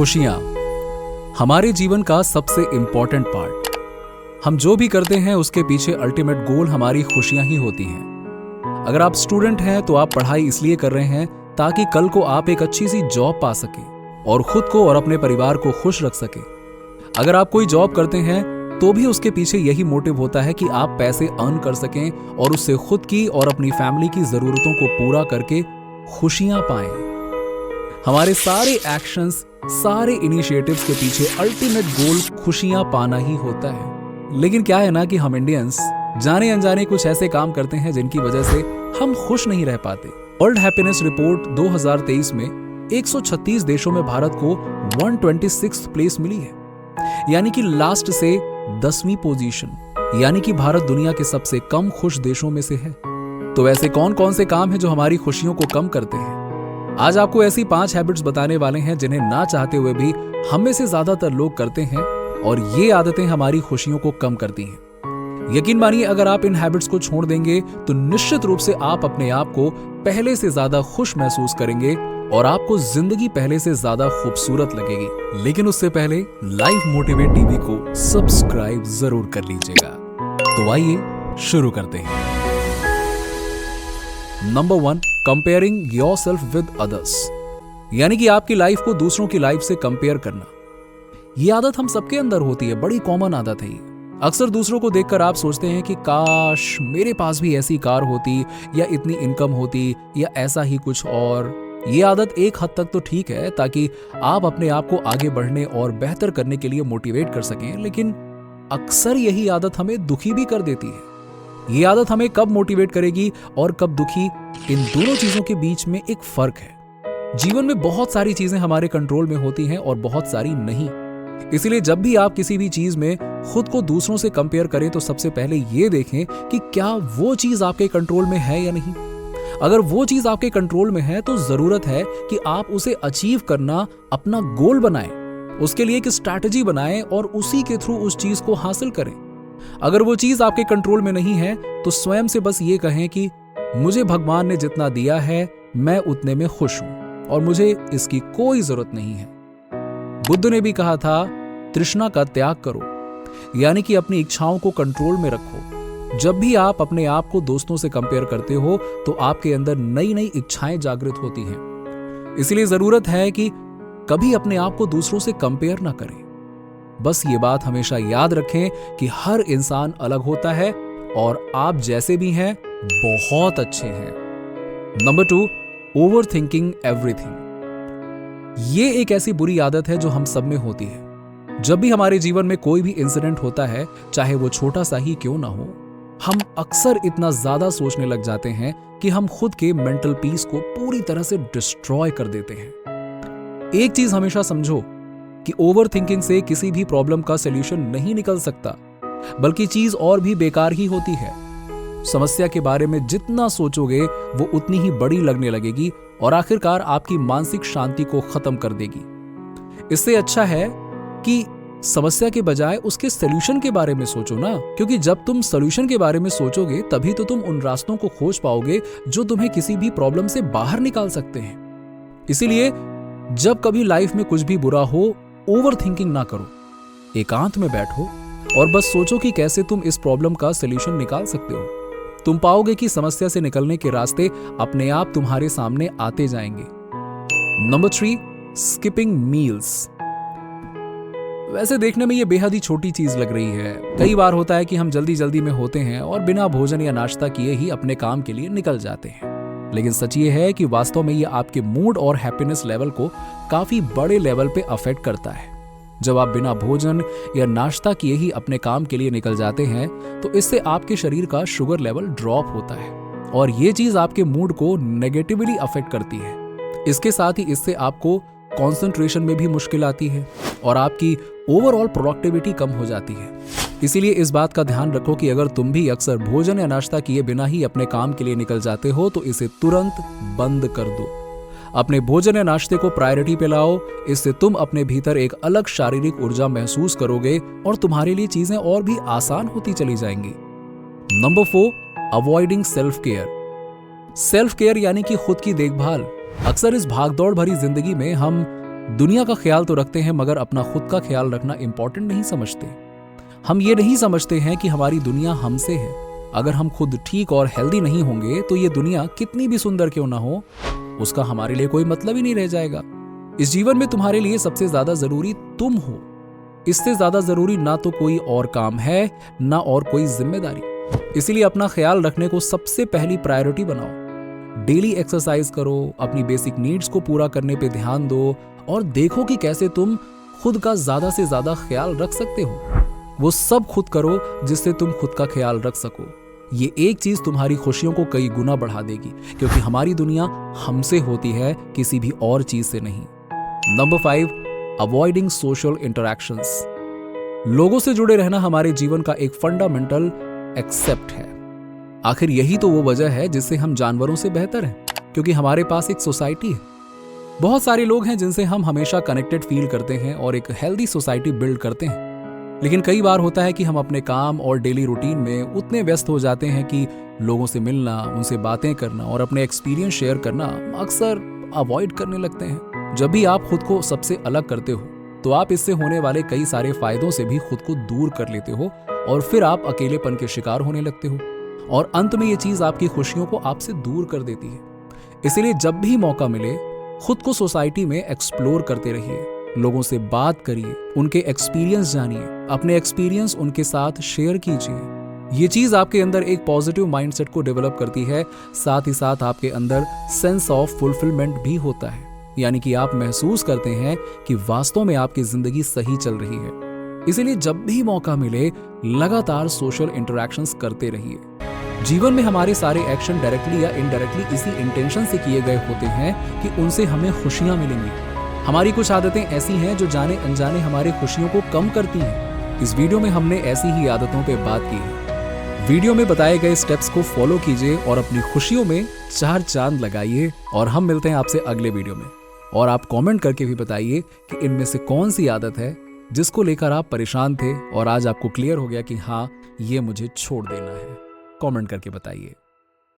खुशियां हमारे जीवन का सबसे इंपॉर्टेंट पार्ट। हम जो भी करते हैं उसके पीछे अल्टीमेट गोल हमारी खुशियां ही होती हैं। अगर आप स्टूडेंट हैं तो आप पढ़ाई इसलिए कर रहे हैं ताकि कल को आप एक अच्छी सी जॉब पा सकें और खुद को और अपने परिवार को खुश रख सकें। अगर आप कोई जॉब करते हैं तो भी उसके पीछे यही मोटिव होता है कि आप पैसे अर्न कर सकें और उससे खुद की और अपनी फैमिली की जरूरतों को पूरा करके खुशियां पाएं। हमारे सारे एक्शंस, सारे इनिशिएटिव्स के पीछे अल्टीमेट गोल खुशियां पाना ही होता है। लेकिन क्या है ना कि हम इंडियंस जाने अनजाने कुछ ऐसे काम करते हैं जिनकी वजह से हम खुश नहीं रह पाते। वर्ल्ड हैप्पीनेस रिपोर्ट 2023 में 136 देशों में भारत को 126th प्लेस मिली है, यानी कि लास्ट से 10वीं पोजीशन, यानी कि भारत दुनिया के सबसे कम खुश देशों में से है। तो ऐसे कौन कौन से काम हैं जो हमारी खुशियों को कम करते हैं? आज आपको ऐसी 5 हैबिट्स बताने वाले हैं जिन्हें ना चाहते हुए भी हम में से ज्यादातर लोग करते हैं और ये आदतें हमारी खुशियों को कम करती हैं। यकीन मानिए, अगर आप इन हैबिट्स को छोड़ देंगे तो निश्चित रूप से आप अपने आप को पहले से ज्यादा खुश महसूस करेंगे और आपको जिंदगी पहले से ज्यादा खूबसूरत लगेगी। लेकिन उससे पहले लाइव मोटिवेट टीवी को सब्सक्राइब जरूर कर लीजिएगा। तो आइए शुरू करते हैं। Number 1, comparing yourself with others, यानी कि आपकी लाइफ को दूसरों की लाइफ से कंपेयर करना। यह आदत हम सबके अंदर होती है, बड़ी कॉमन आदत है ये। अक्सर दूसरों को देखकर आप सोचते हैं कि काश मेरे पास भी ऐसी कार होती या इतनी इनकम होती या ऐसा ही कुछ और। ये आदत एक हद तक तो ठीक है ताकि आप अपने आप को आगे बढ़ने और बेहतर करने के लिए मोटिवेट कर सकें, लेकिन अक्सर यही आदत हमें दुखी भी कर देती है। ये आदत हमें कब मोटिवेट करेगी और कब दुखी, इन दोनों चीजों के बीच में एक फर्क है। जीवन में बहुत सारी चीजें हमारे कंट्रोल में होती हैं और बहुत सारी नहीं। इसलिए जब भी आप किसी भी चीज में खुद को दूसरों से कंपेयर करें तो सबसे पहले ये देखें कि क्या वो चीज आपके कंट्रोल में है या नहीं। अगर वो चीज आपके कंट्रोल में है तो जरूरत है कि आप उसे अचीव करना अपना गोल बनाएं, उसके लिए एक स्ट्रैटेजी बनाएं और उसी के थ्रू उस चीज को हासिल करें। अगर वो चीज आपके कंट्रोल में नहीं है तो स्वयं से बस ये कहें कि मुझे भगवान ने जितना दिया है मैं उतने में खुश हूं और मुझे इसकी कोई जरूरत नहीं है। बुद्ध ने भी कहा था, तृष्णा का त्याग करो, यानी कि अपनी इच्छाओं को कंट्रोल में रखो। जब भी आप अपने आप को दोस्तों से कंपेयर करते हो तो आपके अंदर नई नई इच्छाएं जागृत होती हैं। इसलिए जरूरत है कि कभी अपने आप को दूसरों से कंपेयर ना करें। बस ये बात हमेशा याद रखें कि हर इंसान अलग होता है और आप जैसे भी हैं बहुत अच्छे हैं। Number 2, over thinking everything. ये एक ऐसी बुरी आदत है जो हम सब में होती है। जब भी हमारे जीवन में कोई भी इंसिडेंट होता है, चाहे वो छोटा सा ही क्यों ना हो, हम अक्सर इतना ज्यादा सोचने लग जाते हैं कि हम खुद के मेंटल पीस को पूरी तरह से डिस्ट्रॉय कर देते हैं। एक चीज हमेशा समझो कि ओवर थिंकिंग से किसी भी प्रॉब्लम का सॉल्यूशन नहीं निकल सकता, बल्कि चीज और भी बेकार ही होती है। समस्या के बारे में जितना सोचोगे वो उतनी ही बड़ी लगने लगेगी और आखिरकार आपकी मानसिक शांति को खत्म कर देगी। इससे अच्छा है कि समस्या के बजाय उसके सॉल्यूशन के बारे में सोचो ना, क्योंकि जब तुम सॉल्यूशन के बारे में सोचोगे तभी तो तुम उन रास्तों को खोज पाओगे जो तुम्हें किसी भी प्रॉब्लम से बाहर निकाल सकते हैं। इसीलिए जब कभी लाइफ में कुछ भी बुरा हो, ओवर थिंकिंग ना करो, एकांत में बैठो और बस सोचो कि कैसे तुम इस प्रॉब्लम का सॉल्यूशन निकाल सकते हो। तुम पाओगे कि समस्या से निकलने के रास्ते अपने आप तुम्हारे सामने आते जाएंगे। Number 3, skipping meals. वैसे देखने में ये बेहद ही छोटी चीज लग रही है। कई बार होता है कि हम जल्दी जल्दी में होते हैं और बिना भोजन या नाश्ता किए ही अपने काम के लिए निकल जाते हैं। लेकिन सच ये है कि वास्तव में ये आपके मूड और हैप्पीनेस लेवल को काफी बड़े लेवल पे अफेक्ट करता है। जब आप बिना भोजन या नाश्ता किए ही अपने काम के लिए निकल जाते हैं तो इससे आपके शरीर का शुगर लेवल ड्रॉप होता है और ये चीज आपके मूड को नेगेटिवली अफेक्ट करती है। इसके साथ ही इससे आपको कंसंट्रेशन में भी मुश्किल आती है और आपकी ओवरऑल प्रोडक्टिविटी कम हो जाती है। इसीलिए इस बात का ध्यान रखो कि अगर तुम भी अक्सर भोजन या नाश्ता किए बिना ही अपने काम के लिए निकल जाते हो तो इसे तुरंत बंद कर दो। अपने भोजन या नाश्ते को प्रायोरिटी पे लाओ। इससे तुम अपने भीतर एक अलग शारीरिक ऊर्जा महसूस करोगे और तुम्हारे लिए चीजें और भी आसान होती चली जाएंगी। Number 4, avoiding self care. Self care यानी कि खुद की देखभाल। अक्सर इस भागदौड़ भरी जिंदगी में हम दुनिया का ख्याल तो रखते हैं मगर अपना खुद का ख्याल रखना इंपॉर्टेंट नहीं समझते। हम ये नहीं समझते हैं कि हमारी दुनिया हमसे है। अगर हम खुद ठीक और हेल्दी नहीं होंगे तो ये दुनिया कितनी भी सुंदर क्यों ना हो, उसका हमारे लिए कोई मतलब ही नहीं रह जाएगा। इस जीवन में तुम्हारे लिए सबसे ज्यादा जरूरी तुम हो। इससे ज्यादा जरूरी ना तो कोई और काम है ना और कोई जिम्मेदारी। इसीलिए अपना ख्याल रखने को सबसे पहली प्रायोरिटी बनाओ। डेली एक्सरसाइज करो, अपनी बेसिक नीड्स को पूरा करने पे ध्यान दो और देखो कि कैसे तुम खुद का ज्यादा से ज्यादा ख्याल रख सकते हो। वो सब खुद करो जिससे तुम खुद का ख्याल रख सको। ये एक चीज तुम्हारी खुशियों को कई गुना बढ़ा देगी, क्योंकि हमारी दुनिया हमसे होती है, किसी भी और चीज से नहीं। Number 5, avoiding social interactions. लोगों से जुड़े रहना हमारे जीवन का एक फंडामेंटल एक्सेप्ट है। आखिर यही तो वो वजह है जिससे हम जानवरों से बेहतर हैं, क्योंकि हमारे पास एक सोसाइटी है। बहुत सारे लोग हैं जिनसे हम हमेशा कनेक्टेड फील करते हैं और एक हेल्दी सोसाइटी बिल्ड करते हैं। लेकिन कई बार होता है कि हम अपने काम और डेली रूटीन में उतने व्यस्त हो जाते हैं कि लोगों से मिलना, उनसे बातें करना और अपने एक्सपीरियंस शेयर करना अक्सर अवॉइड करने लगते हैं। जब भी आप खुद को सबसे अलग करते हो तो आप इससे होने वाले कई सारे फायदों से भी खुद को दूर कर लेते हो और फिर आप अकेलेपन के शिकार होने लगते हो और अंत में ये चीज आपकी खुशियों को आपसे दूर कर देती है। इसीलिए जब भी मौका मिले खुद को सोसाइटी में एक्सप्लोर करते रहिए, लोगों से बात करिए, उनके एक्सपीरियंस जानिए, अपने एक्सपीरियंस उनके साथ शेयर कीजिए। ये चीज आपके अंदर एक पॉजिटिव माइंडसेट को डेवलप करती है, साथ ही साथ आपके अंदर सेंस ऑफ फुलफिलमेंट भी होता है, यानी कि आप महसूस करते हैं कि वास्तव में आपकी जिंदगी सही चल रही है। इसीलिए जब भी मौका मिले लगातार सोशल इंटरैक्शंस करते रहिए। जीवन में हमारे सारे एक्शन डायरेक्टली या इनडायरेक्टली इसी इंटेंशन से किए गए होते हैं कि उनसे हमें खुशियां मिलेंगी। हमारी कुछ आदतें ऐसी हैं जो जाने अनजाने हमारी खुशियों को कम करती हैं। इस वीडियो में हमने ऐसी ही आदतों पे बात की है। वीडियो में बताए गए स्टेप्स को फॉलो कीजिए और अपनी खुशियों में 4 चांद लगाइए। और हम मिलते हैं आपसे अगले वीडियो में। और आप कमेंट करके भी बताइए कि इनमें से कौन सी आदत है जिसको लेकर आप परेशान थे और आज आपको क्लियर हो गया कि हाँ, ये मुझे छोड़ देना है। कमेंट करके बताइए।